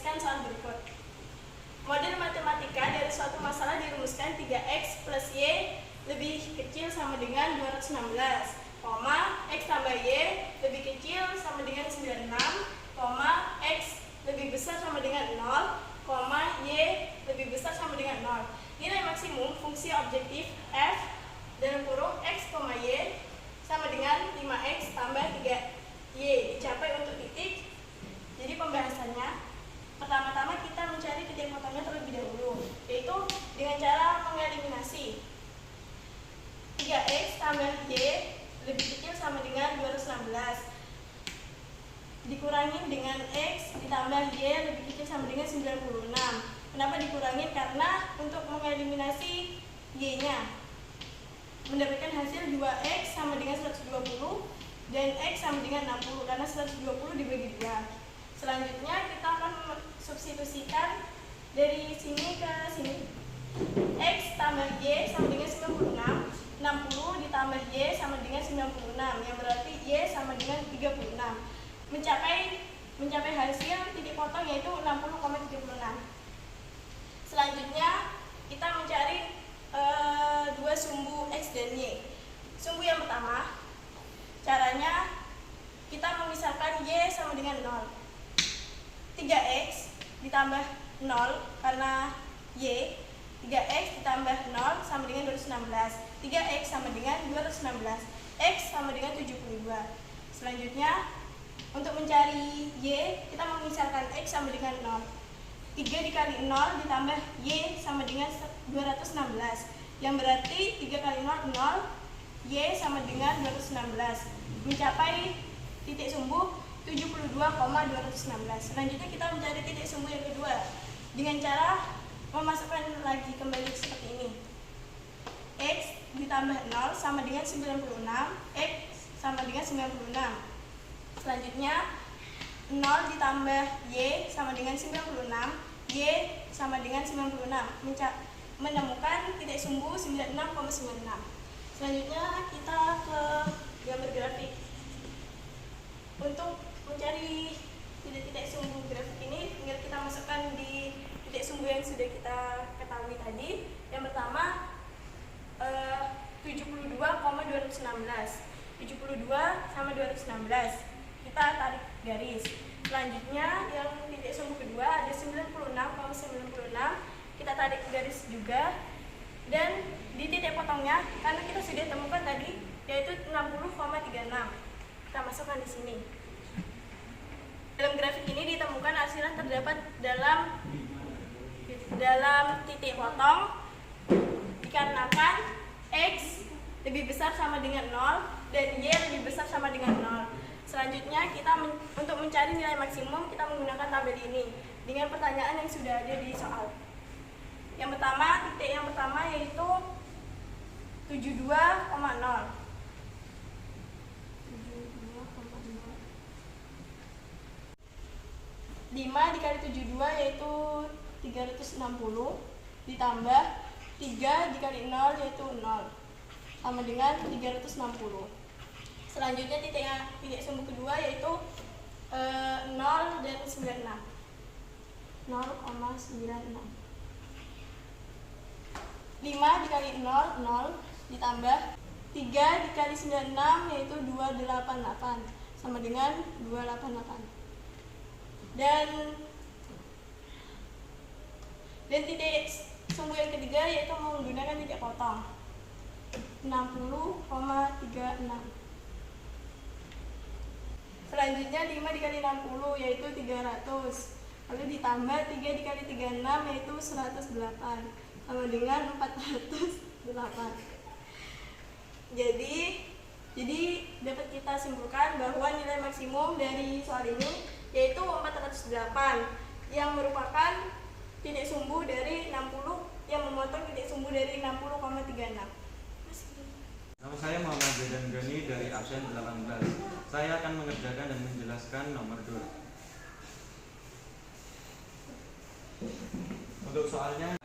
merumuskan soal berikut. Model matematika dari suatu masalah dirumuskan 3x plus y lebih kecil sama dengan 216, x tambah y lebih kecil sama dengan 96, x lebih besar sama dengan 0, y lebih besar sama dengan 0. Nilai maksimum fungsi objektif f dalam kurung x, y sama dengan 5x tambah 3y dicapai untuk titik. Jadi pembahasannya, pertama-tama kita mencari titik potongnya terlebih dahulu, yaitu dengan cara mengeliminasi 3x tambah y lebih kecil sama dengan 216 dikurangi dengan x ditambah y lebih kecil sama dengan 96. Kenapa dikurangi? Karena untuk mengeliminasi y-nya mendapatkan hasil 2x sama dengan 120 dan x sama dengan 60 karena 120 dibagi 2. Selanjutnya kita akan substitusikan dari sini ke sini. X tambah y sama dengan 96, 60 ditambah y sama dengan 96, yang berarti y sama dengan 36. Mencapai hasil titik potong yaitu 60,36. Selanjutnya kita mencari dua sumbu x dan y. Sumbu yang pertama, caranya kita memisahkan y sama dengan 0. 3x ditambah 0 karena y, 3x ditambah 0 sama dengan 216, 3x sama dengan 216, x sama dengan 72. Selanjutnya untuk mencari y, kita memisahkan x sama dengan 0. 3 dikali 0 ditambah y sama dengan 216, yang berarti 3 kali 0, 0, y sama dengan 216, mencapai titik sumbu 72,216. Selanjutnya kita mencari titik sumbu yang kedua dengan cara memasukkan lagi kembali seperti ini. X ditambah 0 sama dengan 96, x sama dengan 96. Selanjutnya 0 ditambah y sama dengan 96, y sama dengan 96, menemukan titik sumbu 96,96. Selanjutnya kita ke gambar grafik. Untuk mencari titik-titik sumbu grafik ini, tinggal kita masukkan di titik sumbu yang sudah kita ketahui tadi. Yang pertama 72,216, 72 sama 216, kita tarik garis. Selanjutnya yang titik sumbu kedua ada 96,96, kita tarik garis juga. Dan di titik potongnya, karena kita sudah temukan tadi, yaitu 60,36, kita masukkan di sini. Dalam grafik ini ditemukan hasil yang terdapat dalam titik potong dikarenakan x lebih besar sama dengan 0 dan y lebih besar sama dengan 0. Selanjutnya kita untuk mencari nilai maksimum kita menggunakan tabel ini dengan pertanyaan yang sudah ada di soal. Yang pertama, titik yang pertama yaitu 72,0. 5 dikali 72 yaitu 360 ditambah 3 dikali 0 yaitu 0 sama dengan 360. Selanjutnya titik sumbu kedua yaitu 0 dan 96, 0,96. 5 dikali 0, 0 ditambah 3 dikali 96 yaitu 288 sama dengan 288. Dan titik sumbu yang ketiga yaitu menggunakan titik potong 60,36. Selanjutnya 5 dikali 60 yaitu 300, lalu ditambah 3 dikali 36 yaitu 108 sama dengan 408. Jadi dapat kita simpulkan bahwa nilai maksimum dari soal ini yaitu 408 yang merupakan titik sumbu dari 60 yang memotong titik sumbu dari 60,36. Nama saya Muhammad Zaidan Gani dari absen 18. Saya akan mengerjakan dan menjelaskan nomor 2. Untuk soalnya,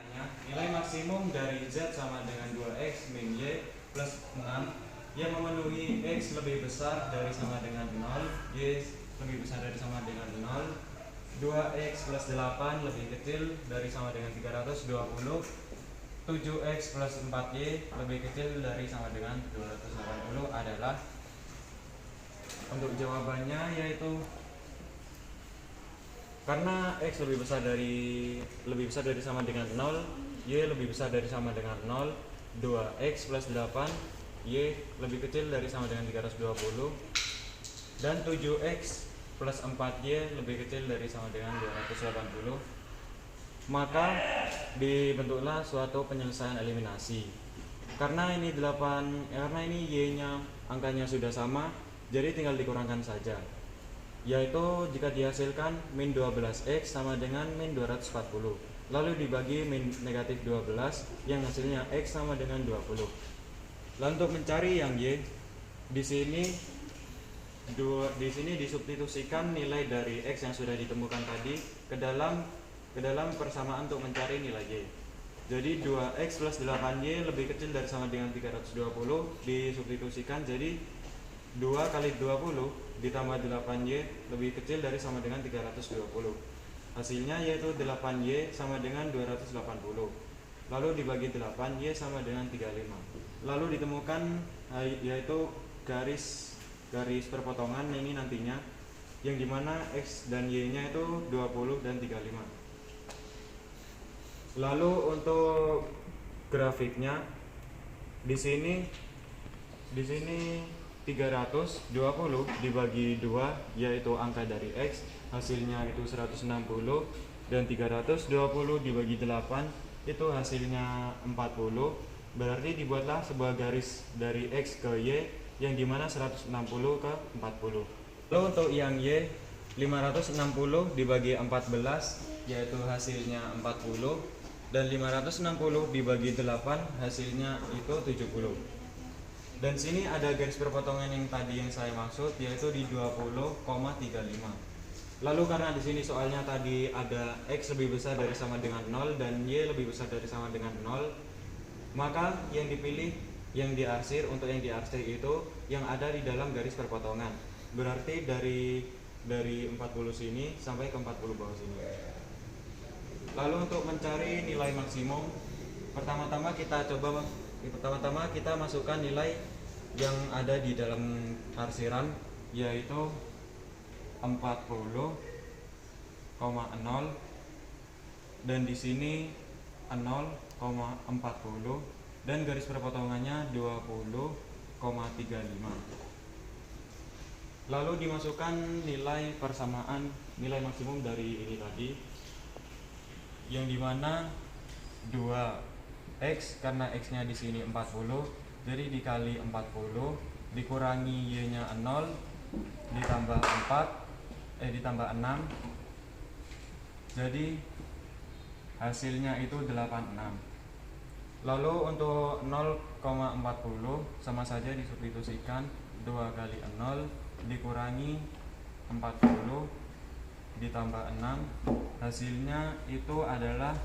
nilai maksimum dari Z sama dengan 2X min Y plus 6 yang memenuhi X lebih besar dari sama dengan 0, Y lebih besar dari sama dengan 0, 2x plus 8 lebih kecil dari sama dengan 320. 7x plus 4y lebih kecil dari sama dengan 280 adalah, untuk jawabannya yaitu karena x lebih besar dari sama dengan 0, y lebih besar dari sama dengan 0, 2x plus 8 y lebih kecil dari sama dengan 320, dan 7x plus 4y lebih kecil dari sama dengan 280. Maka dibentuklah suatu penyelesaian eliminasi. Karena ini y nya angkanya sudah sama, jadi tinggal dikurangkan saja, yaitu jika dihasilkan min 12x sama dengan min 240, lalu dibagi min negatif 12 yang hasilnya x sama dengan 20. Lalu untuk mencari yang y, di sini disubstitusikan nilai dari x yang sudah ditemukan tadi ke dalam persamaan untuk mencari nilai y. Jadi 2x plus 8y lebih kecil dari sama dengan 320 disubstitusikan, jadi 2 kali 20 ditambah 8y lebih kecil dari sama dengan 320. Hasilnya yaitu 8y sama dengan 280. Lalu dibagi 8y sama dengan 35. Lalu ditemukan yaitu garis perpotongan ini nantinya, yang dimana x dan y nya itu 20 dan 35. Lalu untuk grafiknya di sini 320 dibagi 2 yaitu angka dari x, hasilnya itu 160, dan 320 dibagi 8 itu hasilnya 40. Berarti dibuatlah sebuah garis dari x ke y yang dimana 160 ke 40. Lalu untuk yang y, 560 dibagi 14 yaitu hasilnya 40, dan 560 dibagi 8 hasilnya itu 70. Dan sini ada garis perpotongan yang tadi yang saya maksud, yaitu di 20,35. Lalu karena di sini soalnya tadi ada x lebih besar dari sama dengan 0 dan y lebih besar dari sama dengan 0, maka yang dipilih yang diarsir itu yang ada di dalam garis perpotongan. Berarti dari 40 sini sampai ke 40 bawah sini. Lalu untuk mencari nilai maksimum, pertama-tama kita masukkan nilai yang ada di dalam arsiran, yaitu 40,0, dan di sini 0,40, dan garis perpotongannya 20,35. Lalu dimasukkan nilai persamaan nilai maksimum dari ini tadi, yang dimana 2x karena x nya di sini 40, jadi dikali 40 dikurangi y nya 0 ditambah 6, jadi hasilnya itu 86. Lalu untuk 0,40 sama saja disubstitusikan, 2 kali 0 dikurangi 40 ditambah 6, hasilnya itu adalah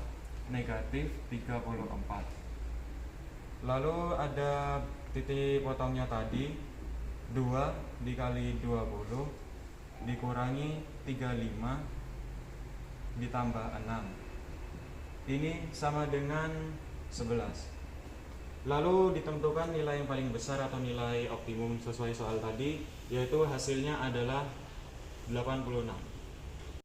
negatif 34. Lalu ada titik potongnya tadi, 2 dikali 20 dikurangi 35 ditambah 6, ini sama dengan 11. Lalu ditentukan nilai yang paling besar atau nilai optimum sesuai soal tadi, yaitu hasilnya adalah 86.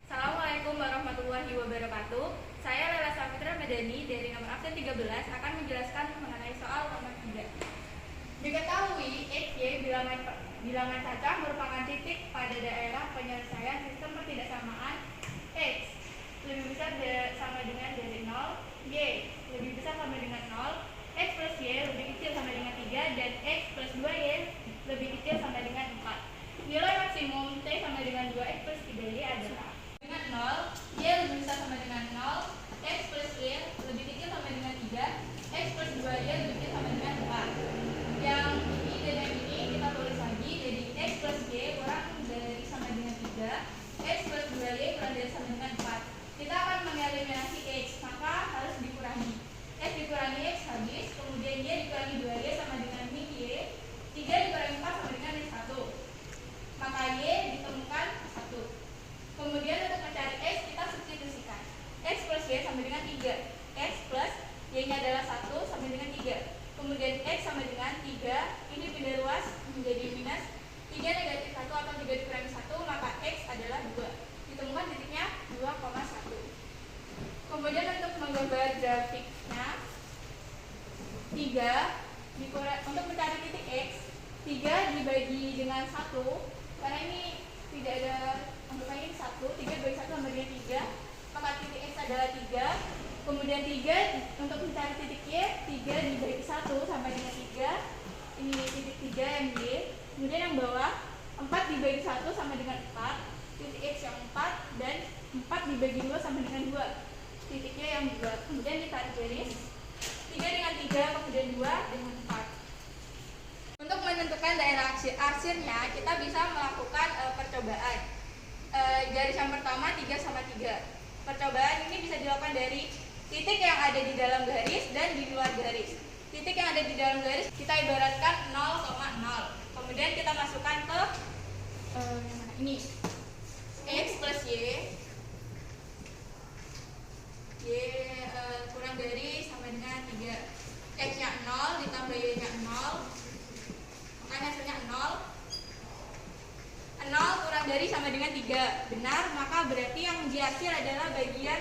Assalamualaikum warahmatullahi wabarakatuh. Saya Lela Safitra Medani dari nomor absen 13 akan menjelaskan mengenai soal nomor 3. Diketahui XY bilangan cacah merupakan titik pada daerah penyelesaian sistem ketidaksamaan. X lebih besar sama dengan dari 0, Y lebih besar sama dengan 0, X plus Y lebih kecil sama dengan 3, dan X plus 2Y lebih kecil sama dengan 4. Nilai maksimum T sama dengan 2X plus 3Y adalah dengan 0, Y lebih besar sama dengan 0, X plus Y lebih kecil sama dengan 3, X plus 2Y lebih kecil sama dengan 4. Yang ini dan yang ini kita tulis lagi, jadi X plus Y kurang dari sama dengan 3, X plus 2Y kurang dengan 1, karena ini tidak ada anggapannya ini 1, 3 dibagi 1 sama dengan 3, maka titik X adalah 3. Kemudian 3 untuk mencari titik Y, 3 dibagi 1 sama dengan 3, ini titik 3 yang Y. Kemudian yang bawah 4 dibagi 1 sama dengan 4, titik X yang 4, dan 4 dibagi 2 sama dengan 2, titiknya yang 2. Kemudian ditarik garis 3 dengan 3, kemudian 2 dengan 4. Untuk menentukan daerah arsirnya, kita bisa melakukan percobaan. Garis yang pertama 3 sama 3. Percobaan ini bisa dilakukan dari titik yang ada di dalam garis dan di luar garis. Titik yang ada di dalam garis kita ibaratkan 0,0. Kemudian kita masukkan ke ini X plus Y kurang dari sama dengan 3. X nya 0 ditambah Y nya 0, maka hasilnya 0. 0 kurang dari sama dengan 3 benar, maka berarti yang dihasil adalah bagian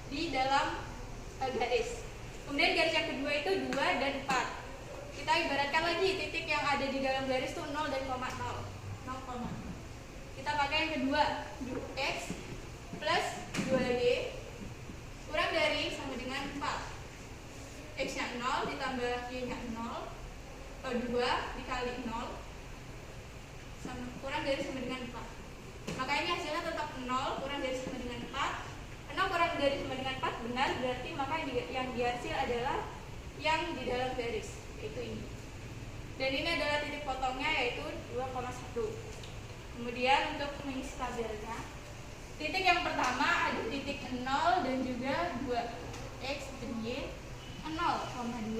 di dalam garis. Kemudian garis yang kedua itu 2 dan 4. Kita ibaratkan lagi titik yang ada di dalam garis itu 0 dan 0. Kita pakai yang kedua, X plus 2Y kurang dari sama dengan 4. X nya 0 ditambah Y nya 0, 2 dikali 0 kurang dari sama dengan 4. Maka ini hasilnya tetap 0 kurang dari sama dengan 4. 0 kurang dari sama dengan 4 benar, berarti maka yang dihasil adalah yang di dalam garis, yaitu ini. Dan ini adalah titik potongnya, yaitu 2,1. Kemudian untuk mengisi tabelnya, titik yang pertama ada titik 0 dan juga 2. X dan Y 0,2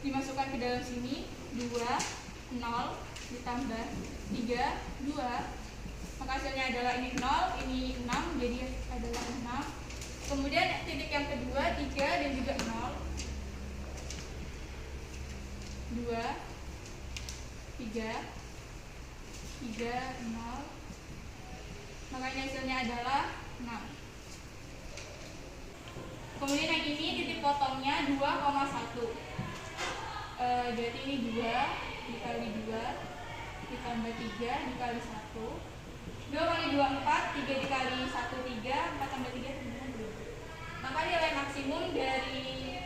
dimasukkan ke dalam sini, 2, 0 ditambah 3, 2, maka hasilnya adalah ini 0, ini 6, jadi adalah 6. Kemudian titik yang kedua 3 dan juga 0, 2, 3, 0, maka ini hasilnya adalah 6. Kemudian yang ini titik potongnya 2,1. Jadi ini 2 dikali 2 ditambah 3 dikali 1. 2 kali 2 4, 3 dikali 1 3, 4 tambah 3 sama dengan 2. Maka nilai maksimum dari